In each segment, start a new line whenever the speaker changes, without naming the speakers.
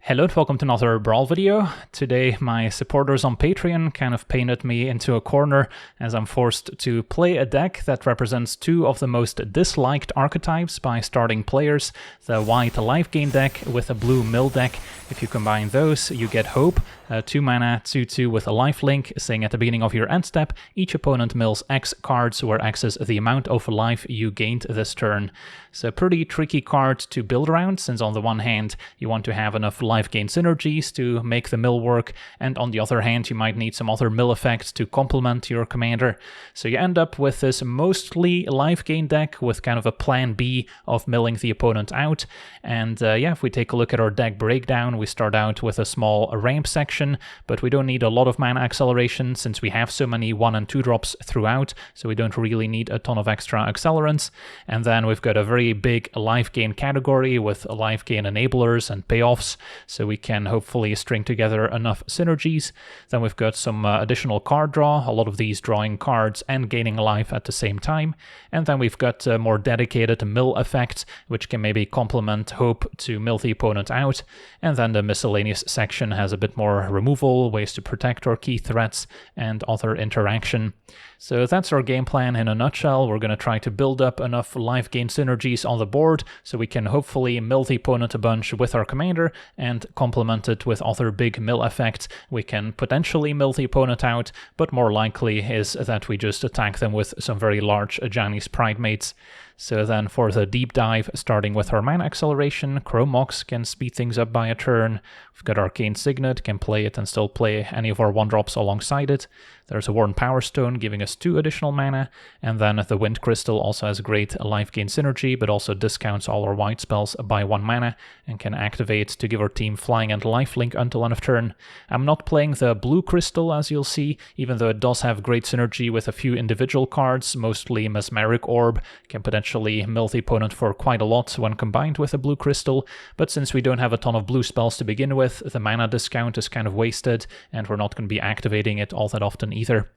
Hello and welcome to another Brawl video. Today my supporters on Patreon kind of painted me into a corner as I'm forced to play a deck that represents two of the most disliked archetypes by starting players, the white lifegain deck with a blue mill deck. If you combine those, you get Hope, 2 mana, 2/2 with a lifelink, saying at the beginning of your end step, each opponent mills X cards, where X is the amount of life you gained this turn. It's a pretty tricky card to build around, since on the one hand you want to have enough life gain synergies to make the mill work, and on the other hand you might need some other mill effects to complement your commander. So you end up with this mostly life gain deck with kind of a plan B of milling the opponent out. And yeah, if we take a look at our deck breakdown, we start out with a small ramp section, but we don't need a lot of mana acceleration since we have so many 1 and 2 drops throughout, so we don't really need a ton of extra accelerants. And then we've got a very big life gain category with life gain enablers and payoffs, so we can hopefully string together enough synergies. Then we've got some additional card draw, a lot of these drawing cards and gaining life at the same time. And then we've got more dedicated mill effects, which can maybe complement Hope to mill the opponent out. And then the miscellaneous section has a bit more removal, ways to protect our key threats, and other interaction. So that's our game plan in a nutshell. We're going to try to build up enough life gain synergies on the board so we can hopefully mill the opponent a bunch with our commander and complement it with other big mill effects. We can potentially mill the opponent out, but more likely is that we just attack them with some very large Ajani's Pridemates. So then for the deep dive, starting with our mana acceleration, Chrome Mox can speed things up by a turn. We've got Arcane Signet, can play it and still play any of our 1-drops alongside it. There's a Worn Power Stone giving us 2 additional mana, and then the Wind Crystal also has great life gain synergy, but also discounts all our white spells by 1 mana, and can activate to give our team flying and lifelink until end of turn. I'm not playing the Blue Crystal, as you'll see, even though it does have great synergy with a few individual cards, mostly Mesmeric Orb, can potentially mill the opponent for quite a lot when combined with a Blue Crystal, but since we don't have a ton of blue spells to begin with, the mana discount is kind of wasted, and we're not going to be activating it all that often either.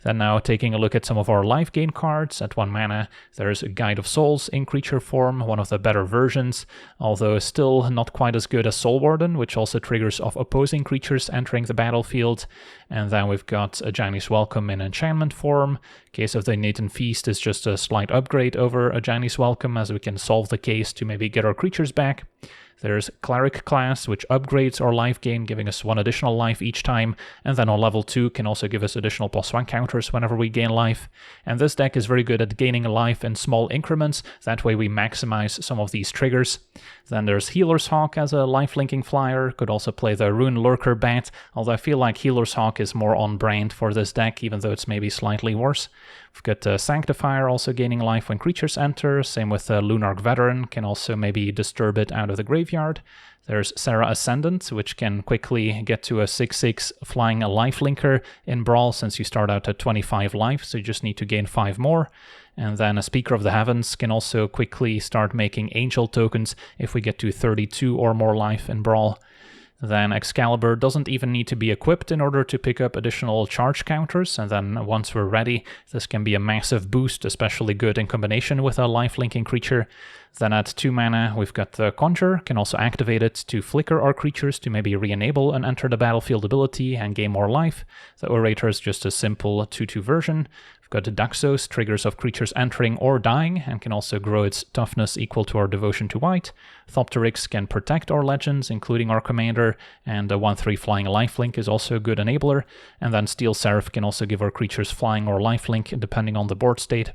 Then now taking a look at some of our life gain cards. At 1 mana, there's Guide of Souls in creature form, one of the better versions, although still not quite as good as Soul Warden, which also triggers off opposing creatures entering the battlefield. And then we've got Ajani's Welcome in enchantment form. Case of the Nathan Feast is just a slight upgrade over Ajani's Welcome, as we can solve the case to maybe get our creatures back. There's Cleric class, which upgrades our life gain, giving us 1 additional life each time, and then on level 2 can also give us additional +1 counters whenever we gain life. And this deck is very good at gaining life in small increments, that way we maximize some of these triggers. Then there's Healer's Hawk as a life-linking flyer, could also play the Rune Lurker Bat, although I feel like Healer's Hawk is more on brand for this deck, even though it's maybe slightly worse. We've got Sanctifier also gaining life when creatures enter, same with Lunarch Veteran, can also maybe disturb it out of the graveyard. There's Serra Ascendant, which can quickly get to a 6/6 flying a lifelinker in Brawl, since you start out at 25 life, so you just need to gain 5 more. And then a Speaker of the Heavens can also quickly start making Angel tokens if we get to 32 or more life in Brawl. Then Excalibur doesn't even need to be equipped in order to pick up additional charge counters, and then once we're ready, this can be a massive boost, especially good in combination with a life-linking creature. Then at 2 mana, we've got the Conjure, can also activate it to flicker our creatures to maybe re-enable an Enter the Battlefield ability and gain more life. The Orator is just a simple 2/2 version. We've got Daxos, triggers of creatures entering or dying, and can also grow its toughness equal to our devotion to white. Thopterix can protect our legends, including our commander, and a 1/3 flying lifelink is also a good enabler. And then Steel Seraph can also give our creatures flying or lifelink, depending on the board state.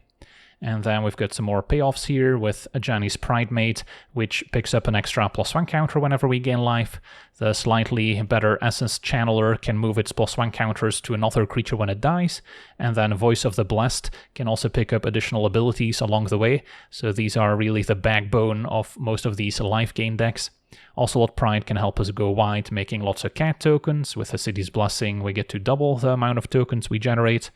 And then we've got some more payoffs here with Ajani's Pridemate, which picks up an extra +1 counter whenever we gain life. The slightly better Essence Channeler can move its +1 counters to another creature when it dies. And then Voice of the Blessed can also pick up additional abilities along the way. So these are really the backbone of most of these life gain decks. Ocelot Pride can help us go wide, making lots of cat tokens. With the City's Blessing, we get to double the amount of tokens we generate.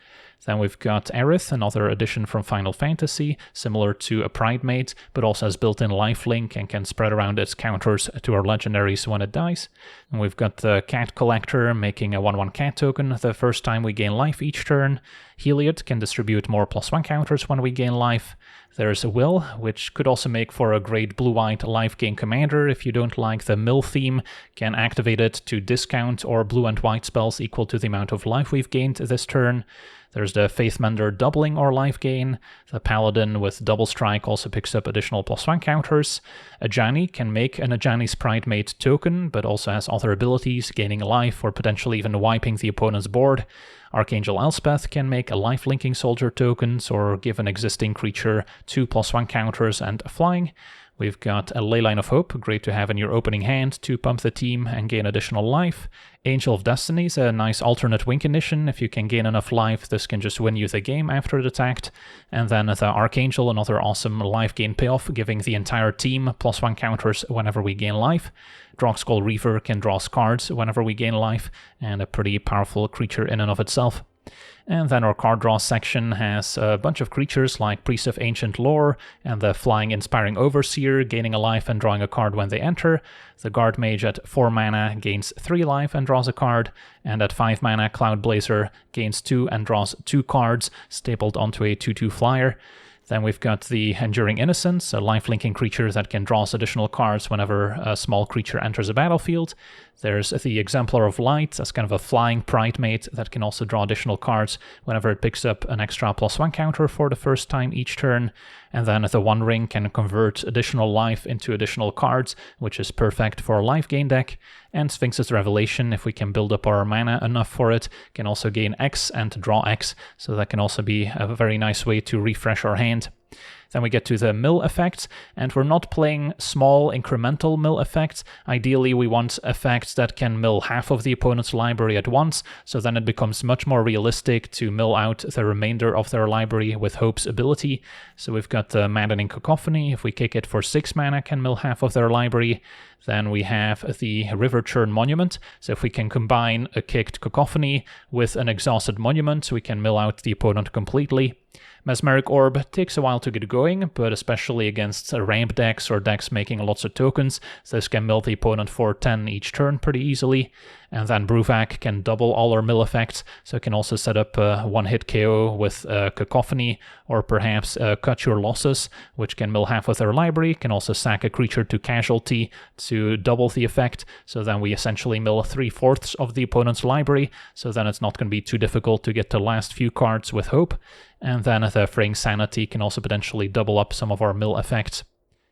Then we've got Aerith, another addition from Final Fantasy, similar to a Pridemate, but also has built-in lifelink and can spread around its counters to our legendaries when it dies. And we've got the Cat Collector, making a 1/1 cat token the first time we gain life each turn. Heliod can distribute more +1 counters when we gain life. There's a Will, which could also make for a great blue-white life gain commander if you don't like the mill theme. Can activate it to discount or blue and white spells equal to the amount of life we've gained this turn. There's the Faithmender doubling our life gain. The Paladin with Double Strike also picks up additional +1 counters. Ajani can make an Ajani's Pridemate token, but also has other abilities, gaining life or potentially even wiping the opponent's board. Archangel Elspeth can make a life-linking soldier tokens or give an existing creature 2 +1 counters and flying. We've got a Leyline of Hope, great to have in your opening hand to pump the team and gain additional life. Angel of Destiny is a nice alternate win condition. If you can gain enough life, this can just win you the game after it attacked. And then the Archangel, another awesome life gain payoff, giving the entire team +1 counters whenever we gain life. Drogskull Reaver can draw cards whenever we gain life, and a pretty powerful creature in and of itself. And then our card draw section has a bunch of creatures like Priest of Ancient Lore and the Flying Inspiring Overseer, gaining a life and drawing a card when they enter. The Guard Mage at 4 mana gains 3 life and draws a card, and at 5 mana Cloud Blazer gains 2 and draws 2 cards, stapled onto a 2/2 flyer. Then we've got the Enduring Innocence, a life-linking creature that can draw us additional cards whenever a small creature enters a battlefield. There's the Exemplar of Light, that's kind of a flying Pridemate that can also draw additional cards whenever it picks up an extra +1 counter for the first time each turn. And then the One Ring can convert additional life into additional cards, which is perfect for a life gain deck. And Sphinx's Revelation, if we can build up our mana enough for it, can also gain X and draw X, so that can also be a very nice way to refresh our hand. Then we get to the mill effects, and we're not playing small incremental mill effects. Ideally, we want effects that can mill half of the opponent's library at once, so then it becomes much more realistic to mill out the remainder of their library with Hope's ability. So we've got the Maddening Cacophony. If we kick it for 6 mana, can mill half of their library. Then we have the River Churn Monument. So if we can combine a kicked Cacophony with an exhausted Monument, we can mill out the opponent completely. Mesmeric Orb takes a while to get going, but especially against ramp decks or decks making lots of tokens, this can mill the opponent for 10 each turn pretty easily. And then Bruvac can double all our mill effects, so it can also set up a one-hit KO with Cacophony, or perhaps Cut Your Losses, which can mill half of their library, can also sack a creature to casualty to double the effect, so then we essentially mill 3/4 of the opponent's library, so then it's not going to be too difficult to get the last few cards with Hope. And then the Fraying Sanity can also potentially double up some of our mill effects.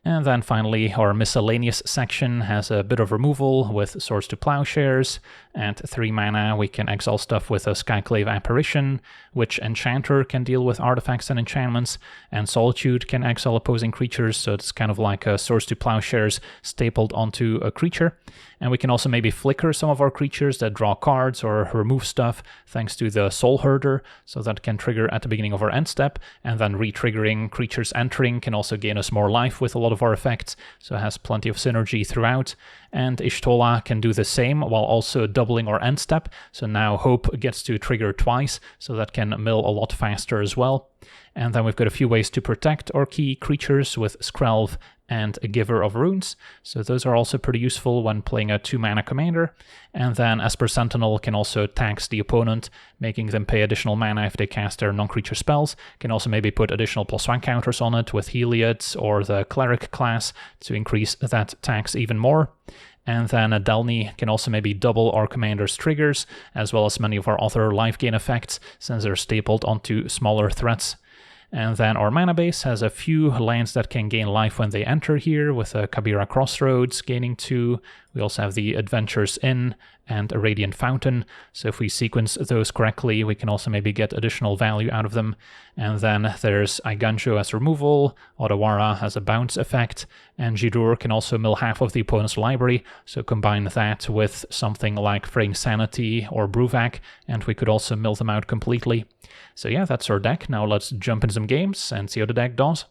And then finally, our miscellaneous section has a bit of removal with Swords to Plowshares. At 3 mana, we can exile stuff with a Skyclave Apparition, which Enchanter can deal with artifacts and enchantments, and Solitude can exile opposing creatures, so it's kind of like a Swords to Plowshares stapled onto a creature. And we can also maybe flicker some of our creatures that draw cards or remove stuff thanks to the Soul Herder, so that can trigger at the beginning of our end step, and then re-triggering creatures entering can also gain us more life with a lot of our effects, so it has plenty of synergy throughout. And Y'shtola can do the same while also doubling our end step, so now Hope gets to trigger twice, so that can mill a lot faster as well. And then we've got a few ways to protect our key creatures with Skrelv and a Giver of Runes, so those are also pretty useful when playing a 2-mana commander. And then Esper Sentinel can also tax the opponent, making them pay additional mana if they cast their non-creature spells. Can also maybe put additional +1 counters on it with Heliod or the Cleric class to increase that tax even more. And then Delny can also maybe double our commander's triggers, as well as many of our other life gain effects, since they're stapled onto smaller threats. And then our mana base has a few lands that can gain life when they enter here, with a Kabira Crossroads gaining 2. We also have the Adventures Inn and a Radiant Fountain, so if we sequence those correctly, we can also maybe get additional value out of them. And then there's Aiganjo as removal, Odawara has a bounce effect, and Jidur can also mill half of the opponent's library, so combine that with something like Fraying Sanity or Bruvac, and we could also mill them out completely. So yeah, that's our deck. Now let's jump into some games and see how the deck does.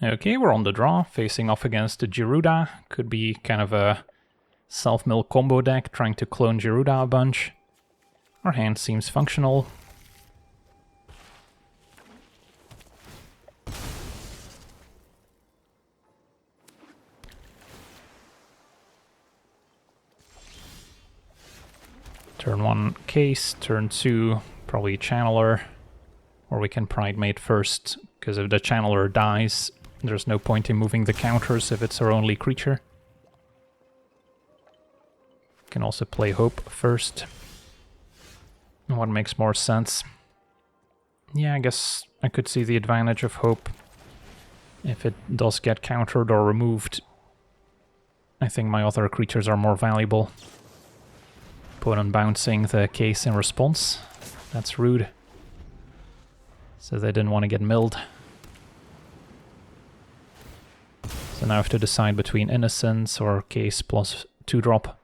Okay, we're on the draw, facing off against Gyruda. Could be kind of a self-mill combo deck, trying to clone Gyruda a bunch. Our hand seems functional. Turn 1 case, turn 2 probably channeler, or we can Pridemate first, because if the channeler dies, there's no point in moving the counters if it's our only creature. Can also play Hope first. What makes more sense? Yeah, I guess I could see the advantage of Hope. If it does get countered or removed, I think my other creatures are more valuable. Opponent bouncing the case in response. That's rude. So they didn't want to get milled. So now I have to decide between Innocence or case plus 2-drop.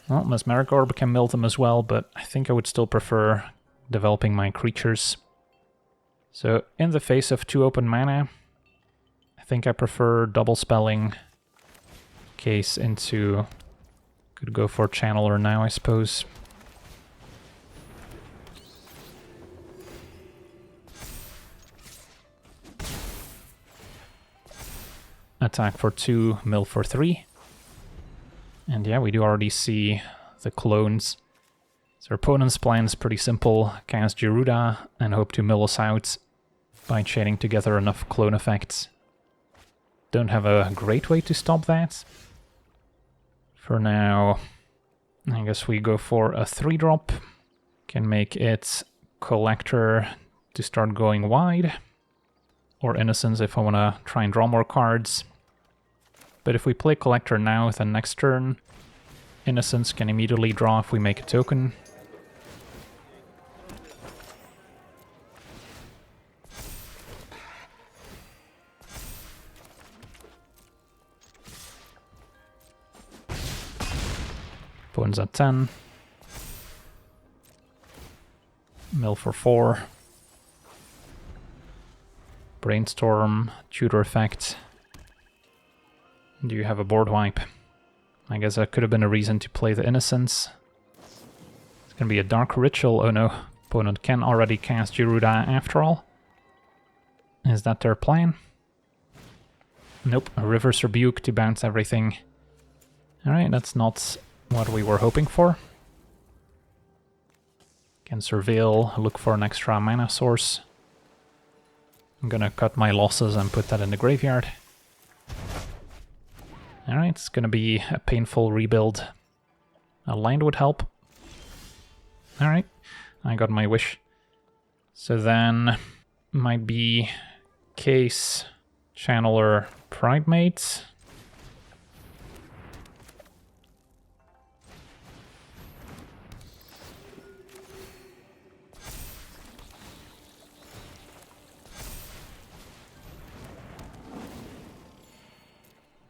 Well, Mesmeric Orb can mill them as well, but I think I would still prefer developing my creatures. So in the face of 2 open mana, I think I prefer double spelling case into... Could go for Channeler now, I suppose. Attack for 2, mill for 3. And yeah, we do already see the clones. So our opponent's plan is pretty simple. Cast Gyruda and hope to mill us out by chaining together enough clone effects. Don't have a great way to stop that. For now, I guess we go for a 3-drop. Can make it Collector to start going wide. Or Innocence if I want to try and draw more cards. But if we play Collector now, then next turn, Innocence can immediately draw if we make a token. Opponent's at 10. Mill for 4. Brainstorm, tutor effect. Do you have a board wipe? I guess that could have been a reason to play the Innocence. It's gonna be a Dark Ritual. Oh no, opponent can already cast Gyruda after all. Is that their plan? Nope, a Reverse Rebuke to bounce everything. Alright, that's not what we were hoping for. Can Surveil, look for an extra mana source. I'm gonna cut my losses and put that in the graveyard. Alright, it's gonna be a painful rebuild. A land would help. Alright, I got my wish. So then, might be Case, Channeler, Pridemate.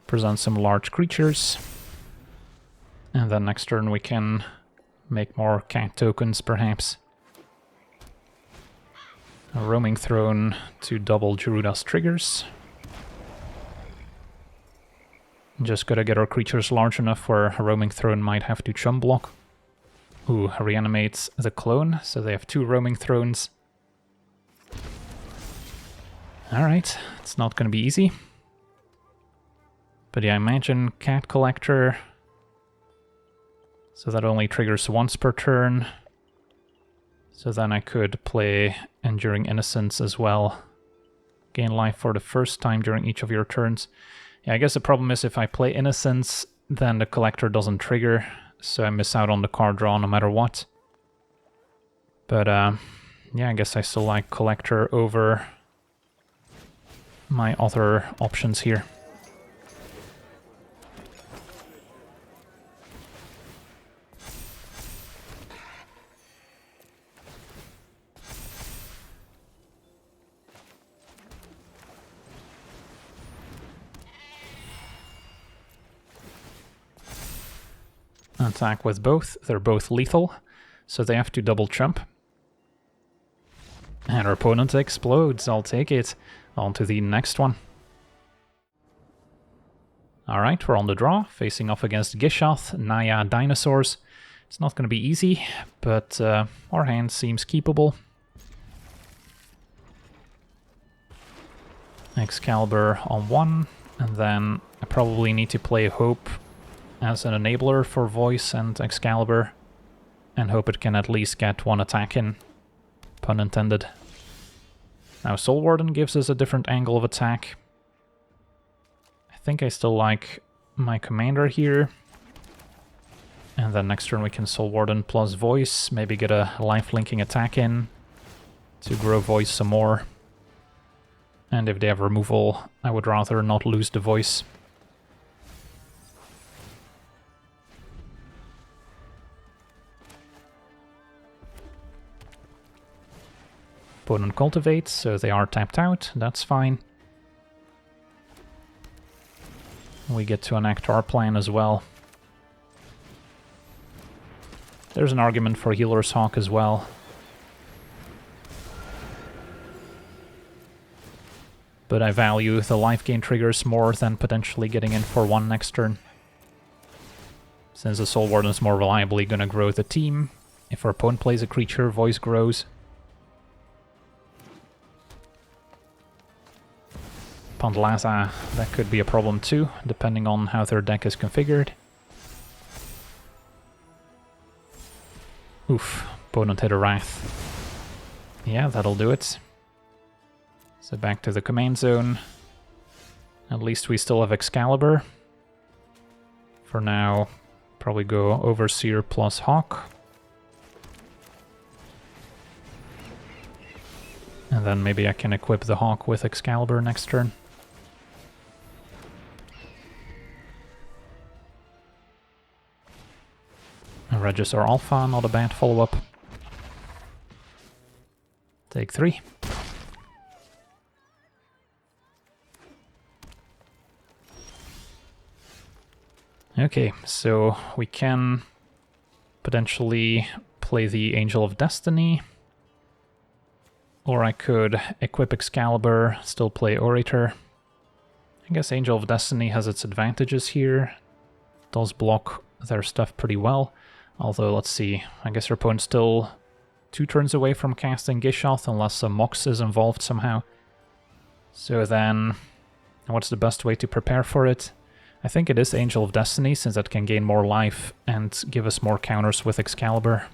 Present some large creatures. And then next turn we can make more cat tokens, perhaps. A Roaming Throne to double Gyruda's triggers. Just gotta get our creatures large enough where a Roaming Throne might have to chum block. Ooh, reanimates the clone, so they have 2 Roaming Thrones. Alright, it's not gonna be easy. But yeah, imagine Cat Collector. So that only triggers once per turn. So then I could play Enduring Innocence as well. Gain life for the first time during each of your turns. Yeah, I guess the problem is if I play Innocence, then the Collector doesn't trigger. So I miss out on the card draw no matter what. But yeah, I guess I still like Collector over my other options here. Attack with both. They're both lethal, so they have to double jump. And our opponent explodes. I'll take it. On to the next one. Alright, we're on the draw, facing off against Gishath, Naya, Dinosaurs. It's not going to be easy, but our hand seems keepable. Excalibur on 1, and then I probably need to play Hope as an enabler for Voice and Excalibur, and hope it can at least get one attack in, pun intended. Now Soul Warden gives us a different angle of attack. I think I still like my commander here. And then next turn we can Soul Warden plus Voice, maybe get a life-linking attack in to grow Voice some more. And if they have removal, I would rather not lose the Voice. Opponent cultivates, so they are tapped out, that's fine. We get to enact our plan as well. There's an argument for Healer's Hawk as well. But I value the life gain triggers more than potentially getting in for 1 next turn. Since the Soul Warden is more reliably going to grow the team. If our opponent plays a creature, Voice grows. Pantlaza, that could be a problem too, depending on how their deck is configured. Oof, opponent hit a Wrath. Yeah, that'll do it. So back to the command zone. At least we still have Excalibur. For now, probably go Overseer plus Hawk. And then maybe I can equip the Hawk with Excalibur next turn. Register Alpha, not a bad follow-up. Take 3. Okay, so we can potentially play the Angel of Destiny. Or I could equip Excalibur, still play Orator. I guess Angel of Destiny has its advantages here. Does block their stuff pretty well. Although, let's see, I guess your opponent's still 2 turns away from casting Gishath, unless a Mox is involved somehow. So then, what's the best way to prepare for it? I think it is Angel of Destiny, since it can gain more life and give us more counters with Excalibur.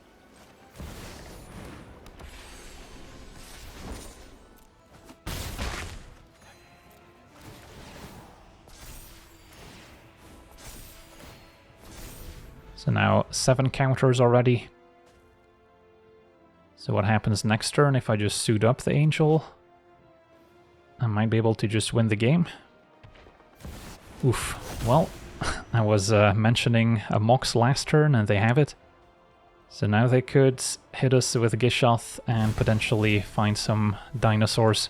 So now 7 counters already. So what happens next turn if I just suit up the Angel? I might be able to just win the game. Oof. Well, I was mentioning a Mox last turn and they have it. So now they could hit us with Gishath and potentially find some dinosaurs.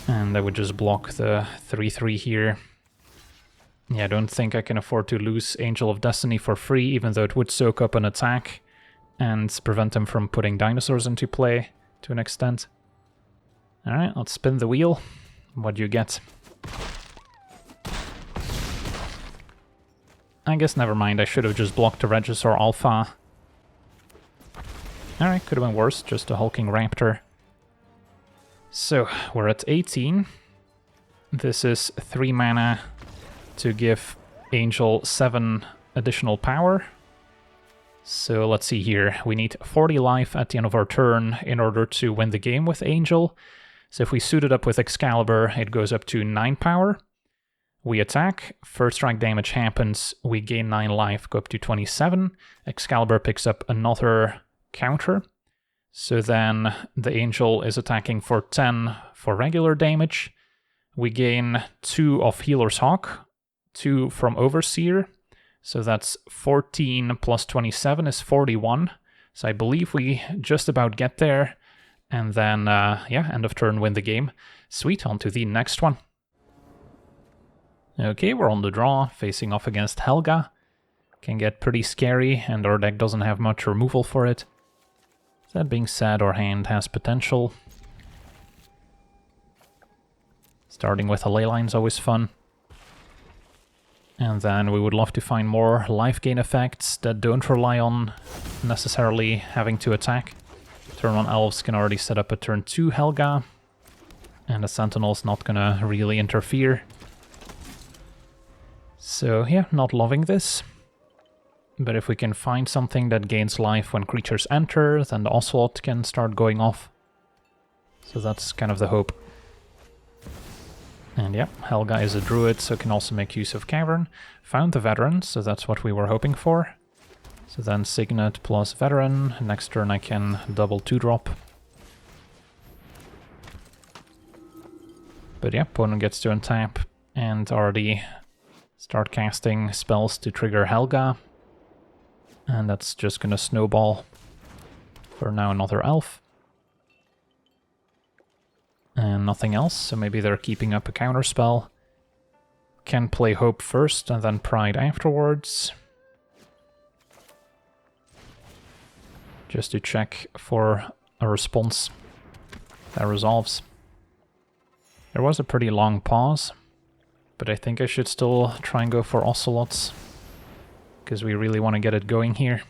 And I would just block the 3/3 here. Yeah, I don't think I can afford to lose Angel of Destiny for free, even though it would soak up an attack and prevent him from putting dinosaurs into play to an extent. Alright, let's spin the wheel. What do you get? I guess never mind, I should have just blocked the Regisaur Alpha. Alright, could have been worse, just a hulking raptor. So, we're at 18. This is 3 mana to give Angel 7 additional power. So let's see here, we need 40 life at the end of our turn in order to win the game with Angel. So if we suit it up with Excalibur, it goes up to 9 power. We attack, first strike damage happens, we gain 9 life, go up to 27. Excalibur picks up another counter. So then the Angel is attacking for 10 for regular damage. We gain 2 of Healer's Hawk, 2 from Overseer, so that's 14 plus 27 is 41. So I believe we just about get there, and then, yeah, end of turn, win the game. Sweet, on to the next one. Okay, we're on the draw, facing off against Helga. Can get pretty scary, and our deck doesn't have much removal for it. That being said, our hand has potential. Starting with a Leyline's always fun. And then we would love to find more life gain effects that don't rely on necessarily having to attack. Turn 1 elves can already set up a turn 2 Helga, and the sentinel's not gonna really interfere. So yeah, not loving this. But if we can find something that gains life when creatures enter, then the Ocelot can start going off. So that's kind of the hope. And yeah, Helga is a druid, so can also make use of Cavern. Found the Veteran, so that's what we were hoping for. So then Signet plus Veteran. Next turn I can double 2-drop. But yeah, opponent gets to untap and already start casting spells to trigger Helga. And that's just gonna snowball. For now another elf. And nothing else, so maybe they're keeping up a counterspell. Can play Hope first and then Pride afterwards. Just to check for a response that resolves. There was a pretty long pause, but I think I should still try and go for Ocelots, because we really want to get it going here.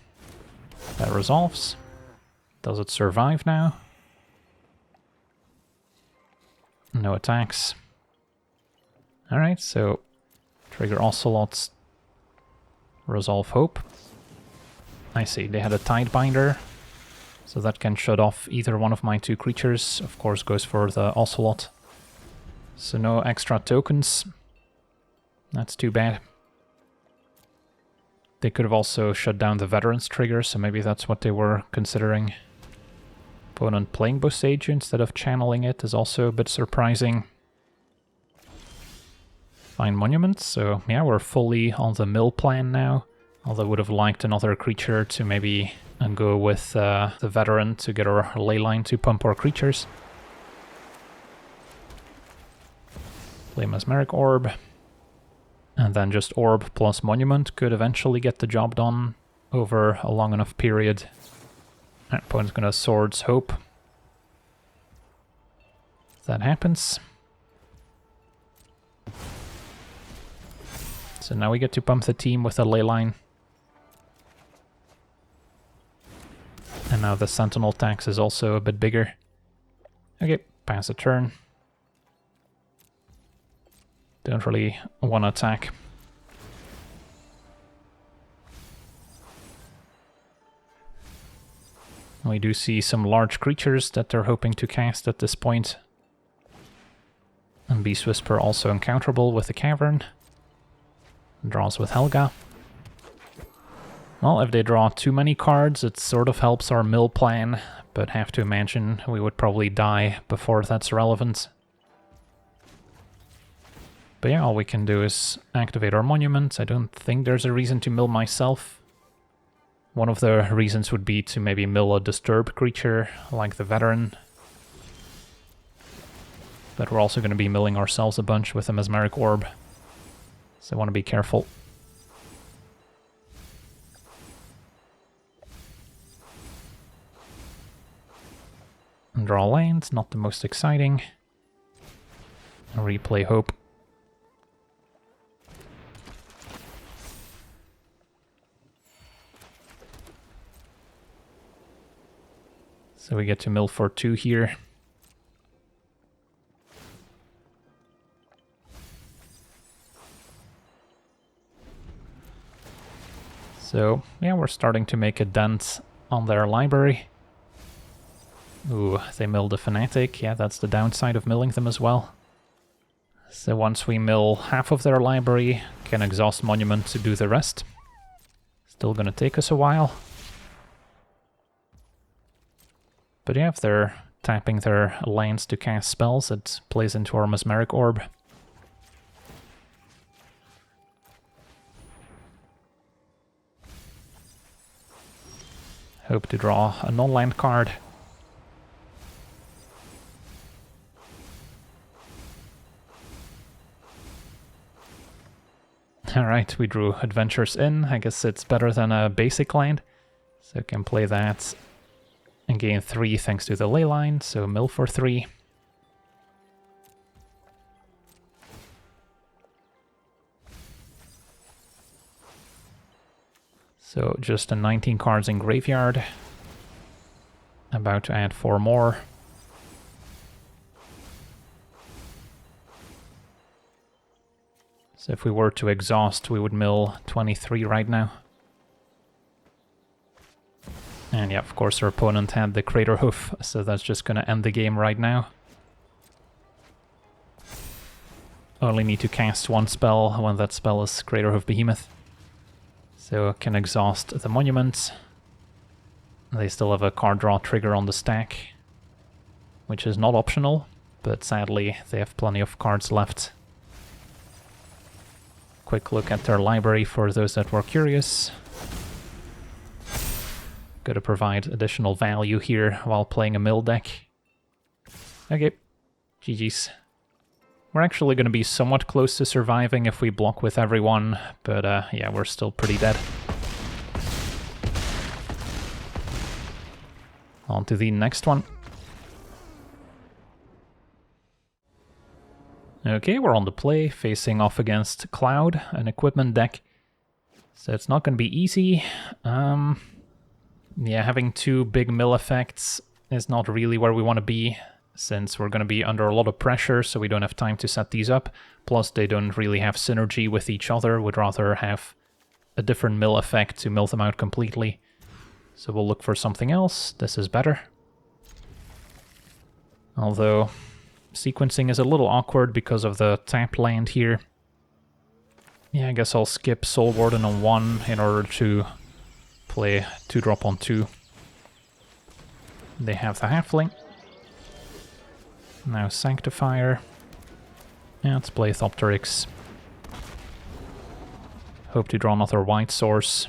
That resolves. Does it survive now? No attacks. Alright, so trigger Ocelots, resolve Hope. I see, they had a Tidebinder, so that can shut off either one of my 2 creatures. Of course goes for the Ocelot. So no extra tokens. That's too bad. They could have also shut down the Veteran's trigger, so maybe that's what they were considering. Opponent playing Boseiju instead of channeling it is also a bit surprising. Find monuments, so yeah, we're fully on the mill plan now. Although I would have liked another creature to maybe go with the Veteran to get our leyline to pump our creatures. Play Mesmeric Orb. And then just Orb plus Monument could eventually get the job done over a long enough period. Opponent's gonna Swords Hope. That happens. So now we get to pump the team with a leyline. And now the Sentinel tax is also a bit bigger. Okay, pass a turn. Don't really want to attack. We do see some large creatures that they're hoping to cast at this point. And Beast Whisper also uncounterable with the Cavern. Draws with Helga. Well, if they draw too many cards, it sort of helps our mill plan, but have to imagine we would probably die before that's relevant. But yeah, all we can do is activate our monument. I don't think there's a reason to mill myself. One of the reasons would be to maybe mill a Disturb creature, like the Veteran. But we're also going to be milling ourselves a bunch with a Mesmeric Orb. So I want to be careful. And draw lands, not the most exciting. Replay Hope. So we get to mill for 2 here. So yeah, we're starting to make a dent on their library. Ooh, they milled a Fanatic. Yeah, that's the downside of milling them as well. So once we mill half of their library, can exhaust Monument to do the rest. Still gonna take us a while. But yeah, if they're tapping their lands to cast spells, it plays into our Mesmeric Orb. Hope to draw a non-land card. Alright, we drew Adventures In. I guess it's better than a basic land. So I can play that and gain 3 thanks to the leyline, so mill for 3. So just a 19 cards in graveyard. About to add 4 more. So if we were to exhaust, we would mill 23 right now. And yeah, of course our opponent had the Crater Hoof, so that's just gonna end the game right now. Only need to cast 1 spell when that spell is Crater Hoof Behemoth. So I can exhaust the Monument. They still have a card draw trigger on the stack, which is not optional, but sadly they have plenty of cards left. Quick look at their library for those that were curious. Gotta provide additional value here while playing a mill deck. Okay, GG's. We're actually gonna be somewhat close to surviving if we block with everyone, but yeah, we're still pretty dead. On to the next one. Okay, we're on the play, facing off against Cloud, an equipment deck. So it's not going to be easy. Yeah, having 2 big mill effects is not really where we want to be, since we're going to be under a lot of pressure, so we don't have time to set these up. Plus, they don't really have synergy with each other. Would rather have a different mill effect to mill them out completely. So we'll look for something else. This is better. Although sequencing is a little awkward because of the tap land here. Yeah, I guess I'll skip Soul Warden on 1 in order to play 2-drop on 2. They have the Halfling. Now Sanctifier. Yeah, let's play Thopteryx. Hope to draw another white source.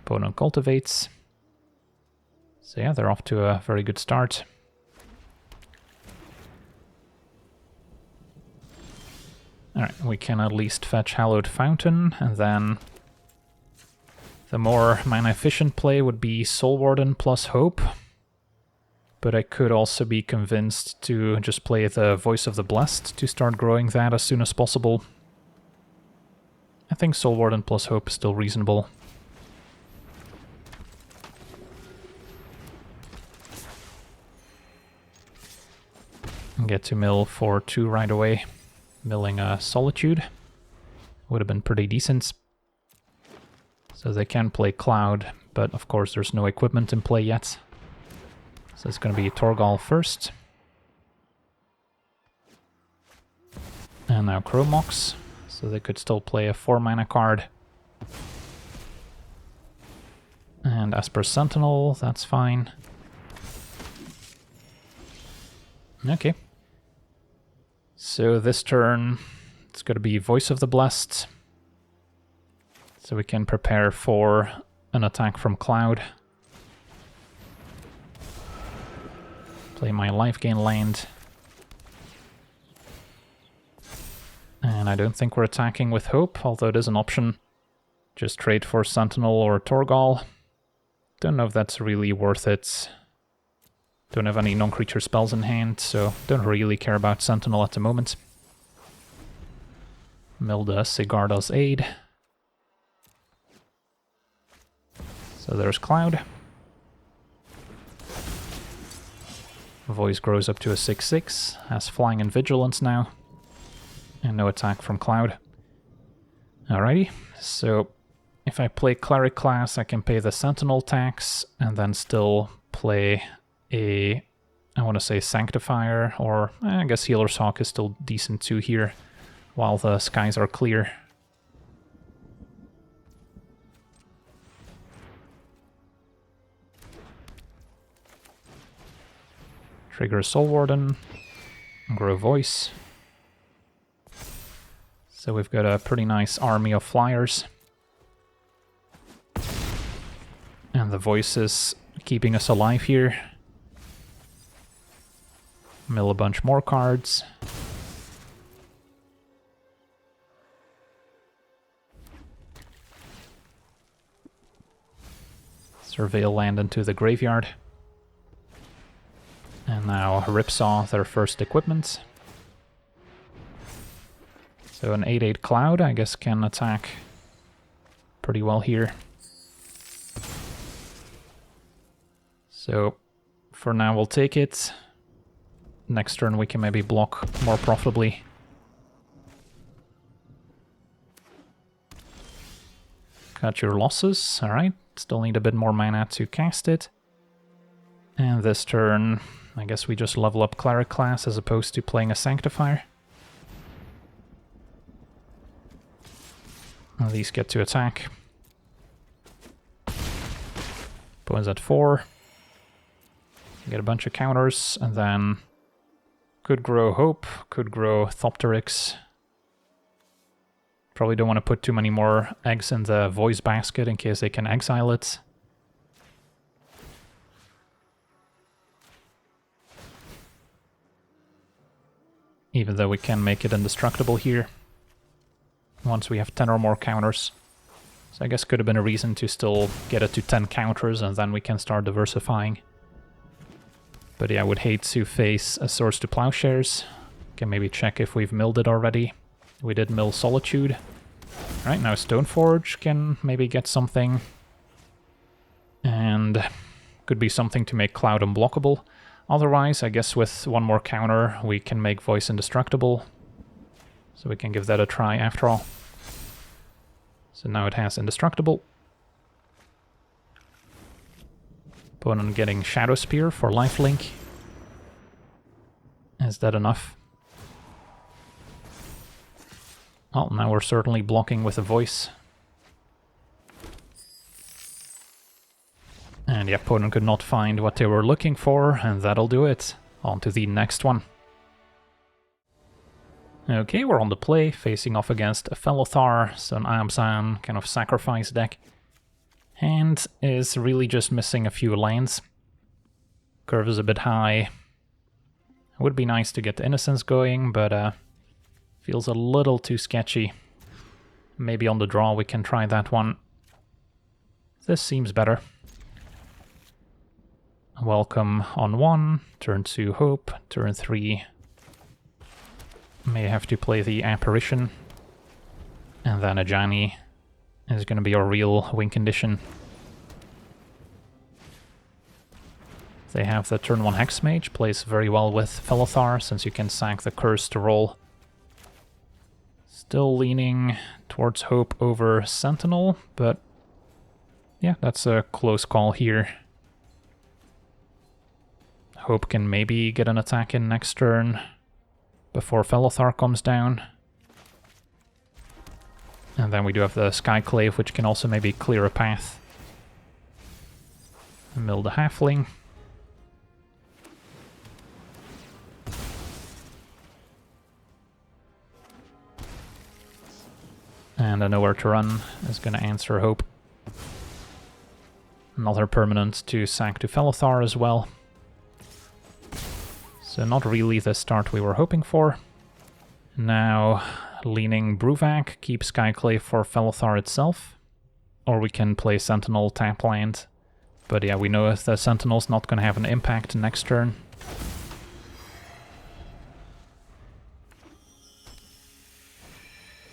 Opponent cultivates. So yeah, they're off to a very good start. Alright, we can at least fetch Hallowed Fountain, and then the more mana efficient play would be Soul Warden plus Hope. But I could also be convinced to just play the Voice of the Blessed to start growing that as soon as possible. I think Soul Warden plus Hope is still reasonable. Get to mill for 2 right away. Milling a Solitude would have been pretty decent. So they can play Cloud, but of course there's no equipment in play yet. So it's going to be Torgal first. And now Chromox, so they could still play a 4-mana card. And Esper Sentinel, that's fine. Okay. So this turn, it's going to be Voice of the Blessed. So we can prepare for an attack from Cloud. Play my lifegain land. And I don't think we're attacking with Hope, although it is an option. Just trade for Sentinel or Torgal. Don't know if that's really worth it. Don't have any non-creature spells in hand, so don't really care about Sentinel at the moment. Milda Sigarda's Aid. So there's Cloud. Voice grows up to a 6/6, has Flying and Vigilance now. And no attack from Cloud. Alrighty, so if I play Cleric class, I can pay the Sentinel tax, and then still play a, I want to say Sanctifier, or I guess Healer's Hawk is still decent too here, while the skies are clear. Trigger Soul Warden, grow Voice. So we've got a pretty nice army of flyers. And the Voice is keeping us alive here. Mill a bunch more cards. Surveil land into the graveyard. And now Ripsaw, their first equipment. So an 8/8 Cloud, I guess, can attack pretty well here. So for now we'll take it. Next turn we can maybe block more profitably. Cut your losses, alright. Still need a bit more mana to cast it. And this turn, I guess we just level up Cleric class as opposed to playing a Sanctifier. And these get to attack. Opponent's at 4. Get a bunch of counters, and then could grow Hope, could grow Thopteryx. Probably don't want to put too many more eggs in the Voice basket in case they can exile it. Even though we can make it indestructible here. Once we have 10 or more counters. So I guess could have been a reason to still get it to 10 counters and then we can start diversifying. But yeah, I would hate to face a Swords to Plowshares. Can maybe check if we've milled it already. We did mill Solitude. Right, now Stoneforge can maybe get something. And could be something to make Cloud unblockable. Otherwise, I guess with one more counter, we can make Voice indestructible. So we can give that a try after all. So now it has indestructible. Opponent getting Shadow Spear for lifelink. Is that enough? Well, now we're certainly blocking with a Voice. And the opponent could not find what they were looking for, and that'll do it. On to the next one. Okay, we're on the play, facing off against a Felothar, so an Abzan kind of sacrifice deck. And is really just missing a few lands. Curve is a bit high. It would be nice to get the Innocence going, but feels a little too sketchy. Maybe on the draw we can try that one. This seems better. Welcome on 1, turn 2 Hope, turn 3 may have to play the Apparition, and then Ajani is going to be our real win condition. They have the turn 1 Hexmage, plays very well with Felothar since you can sack the Curse to roll. Still leaning towards Hope over Sentinel, but yeah, that's a close call here. Hope can maybe get an attack in next turn before Felothar comes down. And then we do have the Skyclave, which can also maybe clear a path. Mill the Halfling. And a Nowhere to Run is going to answer Hope. Another permanent to sack to Felothar as well. So not really the start we were hoping for. Now, leaning Bruvak, keep Skyclave for Felothar itself. Or we can play Sentinel tap land. But yeah, we know if the Sentinel's not going to have an impact next turn.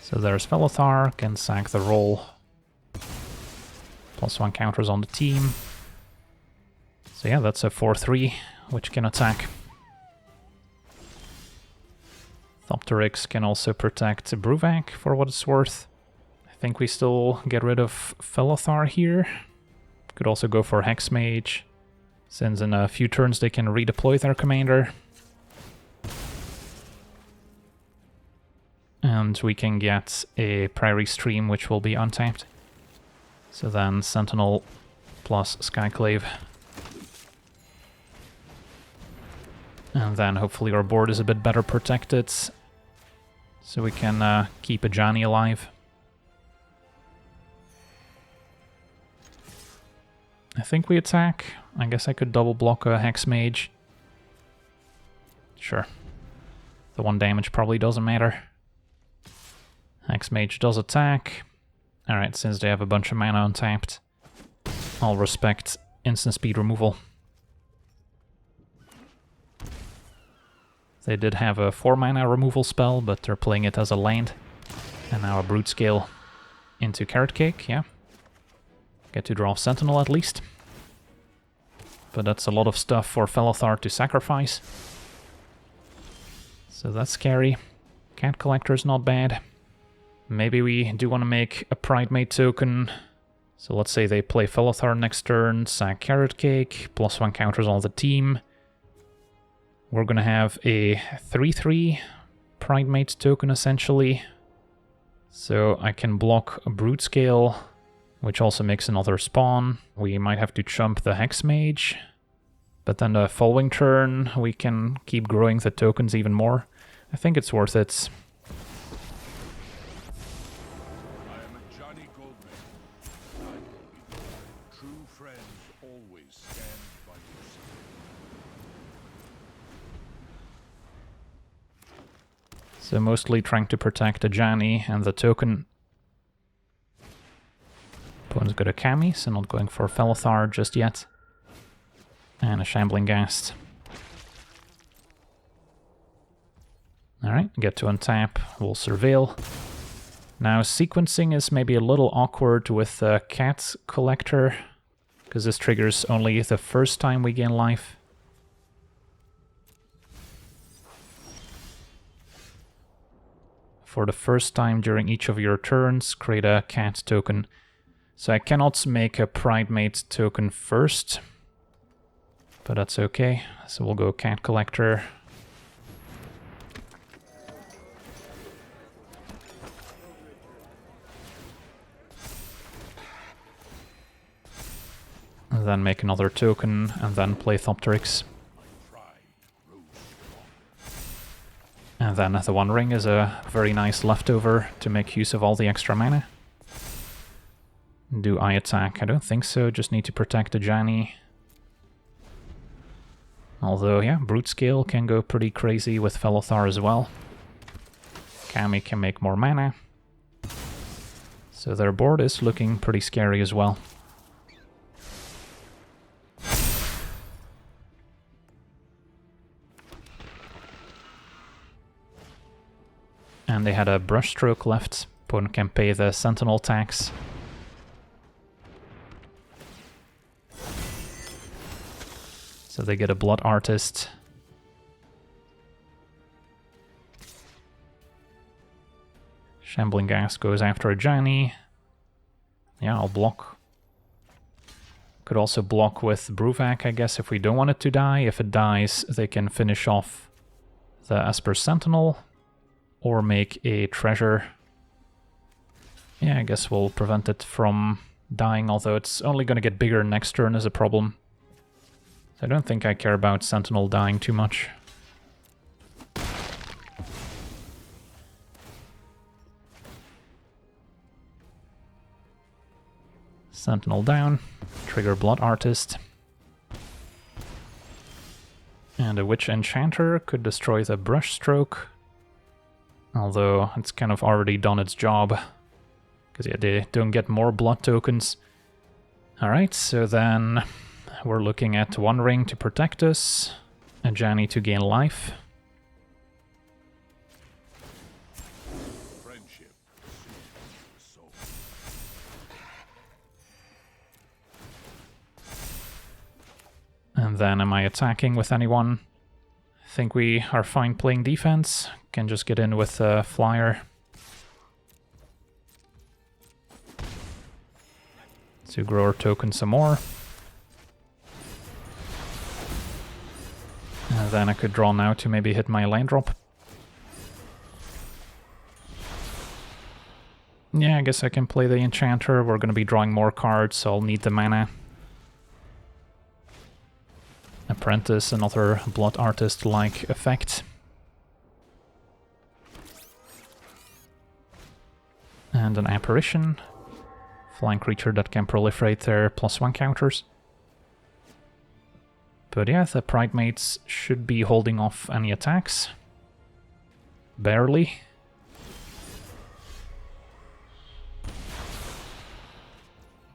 So there's Felothar, can sack the roll. +1 counters on the team. So yeah, that's a 4/3, which can attack. Thopteryx can also protect Bruvak for what it's worth. I think we still get rid of Felothar here. Could also go for Hexmage, since in a few turns they can redeploy their commander. And we can get a Prairie Stream, which will be untapped. So then Sentinel plus Skyclave. And then hopefully our board is a bit better protected, so we can keep Ajani alive. I think we attack. I guess I could double block a Hexmage. Sure. The 1 damage probably doesn't matter. Hexmage does attack. Alright, since they have a bunch of mana untapped, I'll respect instant speed removal. They did have a 4 mana removal spell, but they're playing it as a land. And now a Brute Scale into Carrot Cake, yeah. Get to draw Sentinel at least. But that's a lot of stuff for Felothar to sacrifice. So that's scary. Cat Collector's not bad. Maybe we do want to make a Pridemate token. So let's say they play Felothar next turn, sack Carrot Cake, +1 counters all the team. We're gonna have a 3/3 Pridemate token essentially. So I can block a Brute Scale, which also makes another spawn. We might have to chump the Hex Mage. But then the following turn we can keep growing the tokens even more. I think it's worth it. So mostly trying to protect the Jani and the token. Opponent's got a Kami, so not going for Felothar just yet. And a Shambling Ghast. Alright, get to untap, we'll Surveil. Now sequencing is maybe a little awkward with the Cat Collector, because this triggers only the first time we gain life. For the first time during each of your turns, create a cat token. So I cannot make a Pridemate token first, but that's okay. So we'll go Cat Collector. And then make another token, and then play Thopteryx. And then the One Ring is a very nice leftover to make use of all the extra mana. Do I attack? I don't think so, just need to protect the Jani. Although, yeah, Brute Scale can go pretty crazy with Felothar as well. Kami can make more mana. So their board is looking pretty scary as well. And they had a Brushstroke left. Opponent can pay the Sentinel tax. So they get a Blood Artist. Shambling Ghast goes after a Jani. Yeah, I'll block. Could also block with Bruvac, I guess, if we don't want it to die. If it dies, they can finish off the Esper Sentinel. Or make a treasure. Yeah, I guess we'll prevent it from dying, although it's only going to get bigger next turn is a problem. So I don't think I care about Sentinel dying too much. Sentinel down, trigger Blood Artist. And a Witch Enchanter could destroy the Brushstroke. Although it's kind of already done its job. Because yeah, they don't get more blood tokens. Alright, so then we're looking at One Ring to protect us. A Jani to gain life. And then am I attacking with anyone? I think we are fine playing defense. Can just get in with a Flyer. To grow our token some more. And then I could draw now to maybe hit my land drop. Yeah, I guess I can play the Enchanter. We're going to be drawing more cards, so I'll need the mana. Apprentice, another Blood Artist-like effect. And an Apparition. Flying creature that can proliferate their +1 counters. But yeah, the Pridemates should be holding off any attacks. Barely.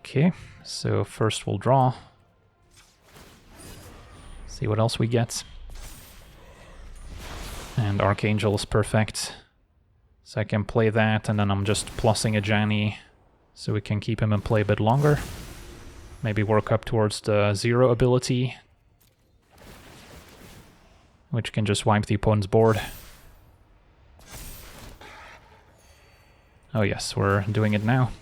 Okay, so first we'll draw. See what else we get. And Archangel is perfect. So I can play that, and then I'm just plussing a Janny so we can keep him in play a bit longer. Maybe work up towards the 0 ability, which can just wipe the opponent's board. Oh yes, we're doing it now.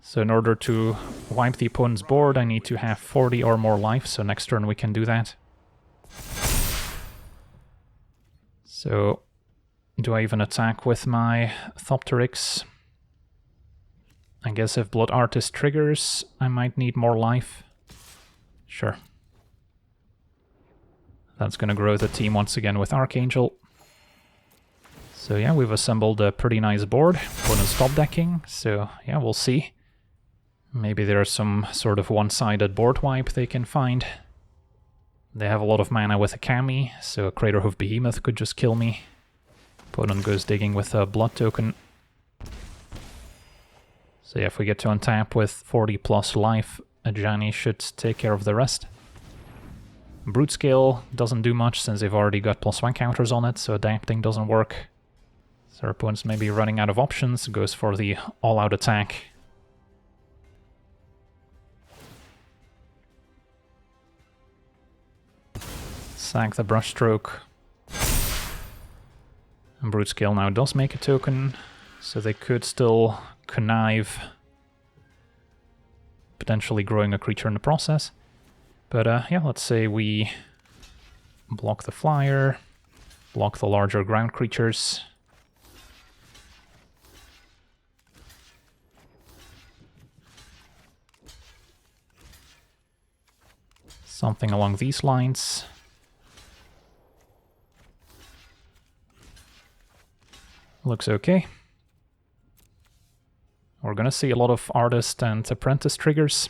So in order to wipe the opponent's board, I need to have 40 or more life, so next turn we can do that. So, do I even attack with my Thopteryx? I guess if Blood Artist triggers, I might need more life. Sure. That's gonna grow the team once again with Archangel. So yeah, we've assembled a pretty nice board. Opponent's top decking, so yeah, we'll see. Maybe there's some sort of one-sided board wipe they can find. They have a lot of mana with a Kami, so a Craterhoof Behemoth could just kill me. Opponent goes digging with a blood token. So yeah, if we get to untap with 40 plus life, a Janny should take care of the rest. Brute Scale doesn't do much since they've already got +1 counters on it, so adapting doesn't work. So our opponent's maybe running out of options, goes for the all-out attack. Sack the Brushstroke. And Brute Scale now does make a token, so they could still connive, potentially growing a creature in the process. But yeah, let's say we block the flyer, block the larger ground creatures. Something along these lines. Looks okay. We're gonna see a lot of Artist and Apprentice triggers.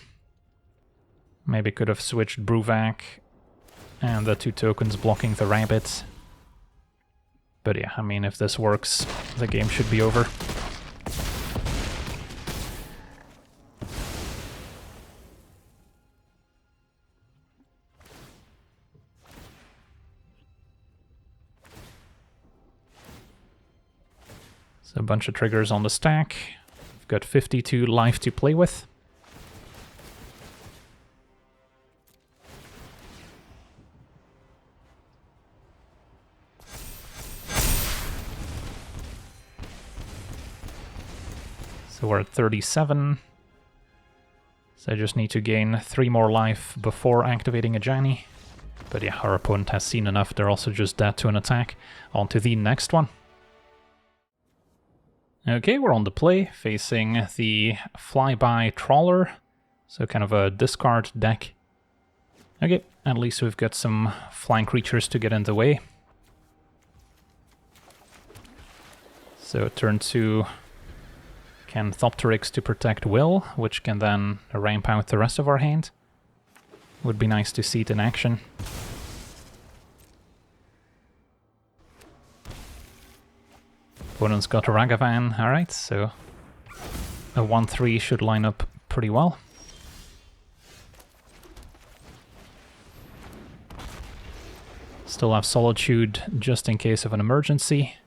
Maybe could have switched Bruvac and the 2 tokens blocking the rabbit. But yeah, I mean, if this works, the game should be over. So a bunch of triggers on the stack. We've got 52 life to play with. So we're at 37. So I just need to gain 3 more life before activating a Janny. But yeah, our opponent has seen enough. They're also just dead to an attack. On to the next one. Okay, we're on the play, facing the Flyby Trawler, so kind of a discard deck. Okay, at least we've got some flying creatures to get in the way. So turn 2 can Thopteryx to protect Will, which can then ramp out the rest of our hand. Would be nice to see it in action. Opponent's got Ragavan, alright, so a 1-3 should line up pretty well. Still have Solitude just in case of an emergency.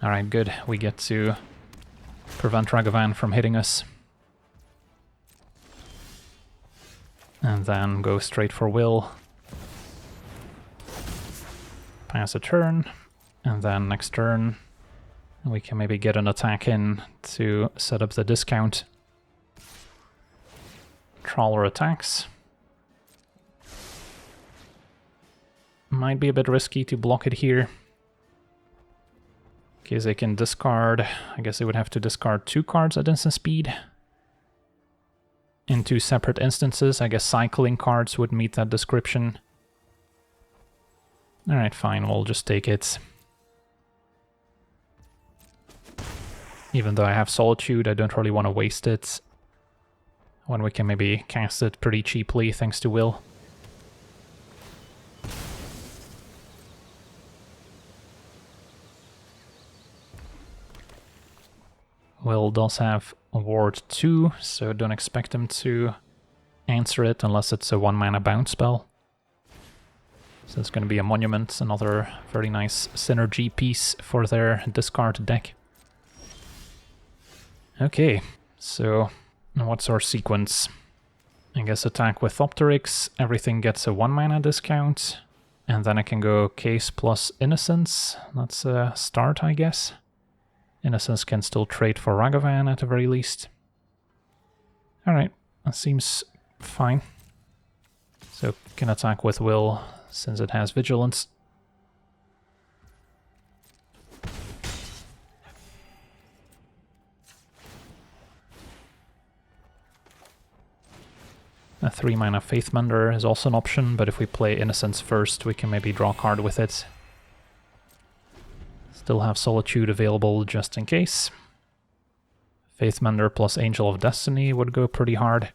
Alright, good. We get to prevent Ragavan from hitting us. And then go straight for Will. Pass a turn. And then next turn, we can maybe get an attack in to set up the discount. Trawler attacks. Might be a bit risky to block it here. Because they can discard, I guess they would have to discard 2 cards at instant speed. In 2 separate instances, I guess cycling cards would meet that description. Alright, fine, we'll just take it. Even though I have Solitude, I don't really want to waste it when we can maybe cast it pretty cheaply thanks to Will. Will does have Ward 2, so don't expect him to answer it unless it's a 1-mana bounce spell. So it's going to be a monument, another very nice synergy piece for their discard deck. Okay, so what's our sequence? I guess attack with Opteryx, everything gets a 1 mana discount, and then I can go Case plus Innocence. That's a start, I guess. Innocence can still trade for Ragavan at the very least. Alright, that seems fine. So can attack with Will since it has Vigilance. A 3 mana Faithmender is also an option, but if we play Innocence first, we can maybe draw a card with it. Still have Solitude available just in case. Faithmender plus Angel of Destiny would go pretty hard.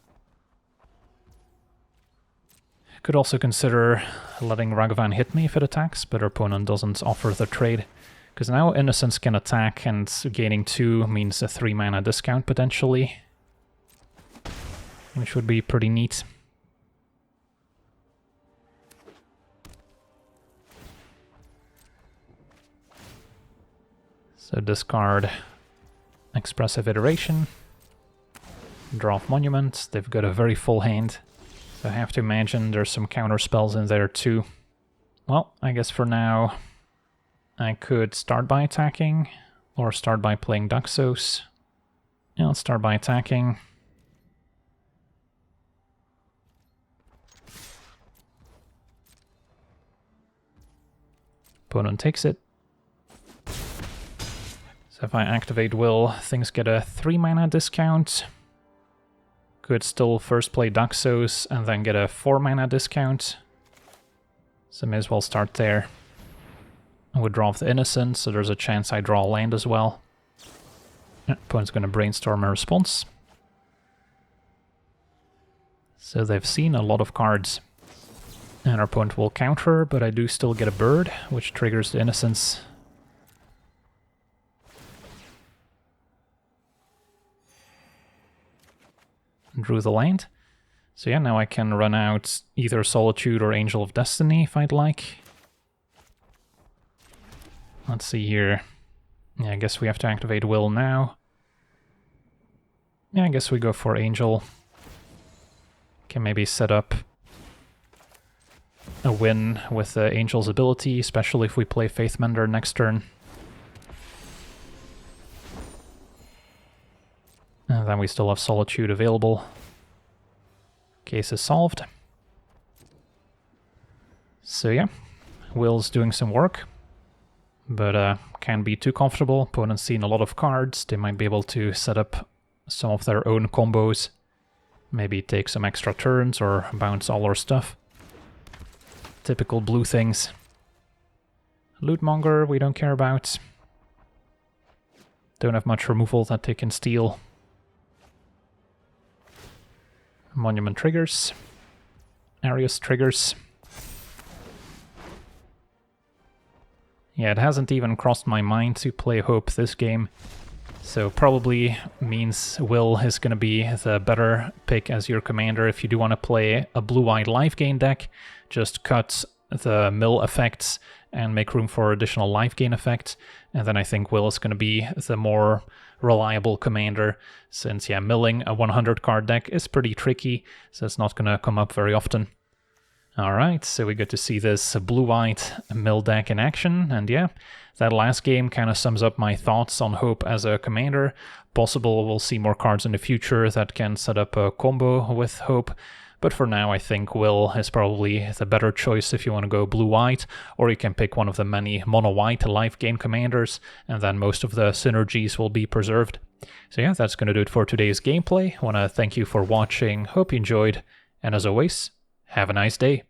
Could also consider letting Ragavan hit me if it attacks, but our opponent doesn't offer the trade. Because now Innocence can attack, and gaining 2 means a 3 mana discount potentially, which would be pretty neat. So discard Expressive Iteration, draw off Monument. They've got a very full hand, so I have to imagine there's some counter spells in there too. Well, I guess for now I could start by attacking, or start by playing Daxos. Yeah, let's start by attacking. Opponent takes it. So if I activate Will, things get a 3 mana discount. Could still first play Daxos and then get a 4 mana discount. So may as well start there. I would draw off the Innocence, so there's a chance I draw land as well. Opponent's going to brainstorm a response. So they've seen a lot of cards. And our opponent will counter, but I do still get a bird, which triggers the Innocence. Drew the land. So yeah, now I can run out either Solitude or Angel of Destiny if I'd like. Let's see here. Yeah, I guess we have to activate Will now. Yeah, I guess we go for Angel. Can maybe set up a win with the Angel's ability, especially if we play Faithmender next turn. And then we still have Solitude available. Case is solved. So yeah, Will's doing some work, but can't be too comfortable. Opponent's seen a lot of cards. They might be able to set up some of their own combos. Maybe take some extra turns or bounce all our stuff. Typical blue things. Lootmonger we don't care about. Don't have much removal that they can steal. Monument triggers. Arius triggers. Yeah, it hasn't even crossed my mind to play Hope this game. So probably means Will is going to be the better pick as your commander if you do want to play a blue-white lifegain deck. Just cut the mill effects and make room for additional lifegain effects. And then I think Will is going to be the more reliable commander, since yeah, milling a 100 card deck is pretty tricky, so it's not going to come up very often. Alright, so we get to see this blue-white mill deck in action, and yeah, that last game kind of sums up my thoughts on Hope as a commander. Possible we'll see more cards in the future that can set up a combo with Hope, but for now I think Will is probably the better choice if you want to go blue-white, or you can pick one of the many mono-white life-gain commanders, and then most of the synergies will be preserved. So yeah, that's going to do it for today's gameplay. I want to thank you for watching, hope you enjoyed, and as always, have a nice day.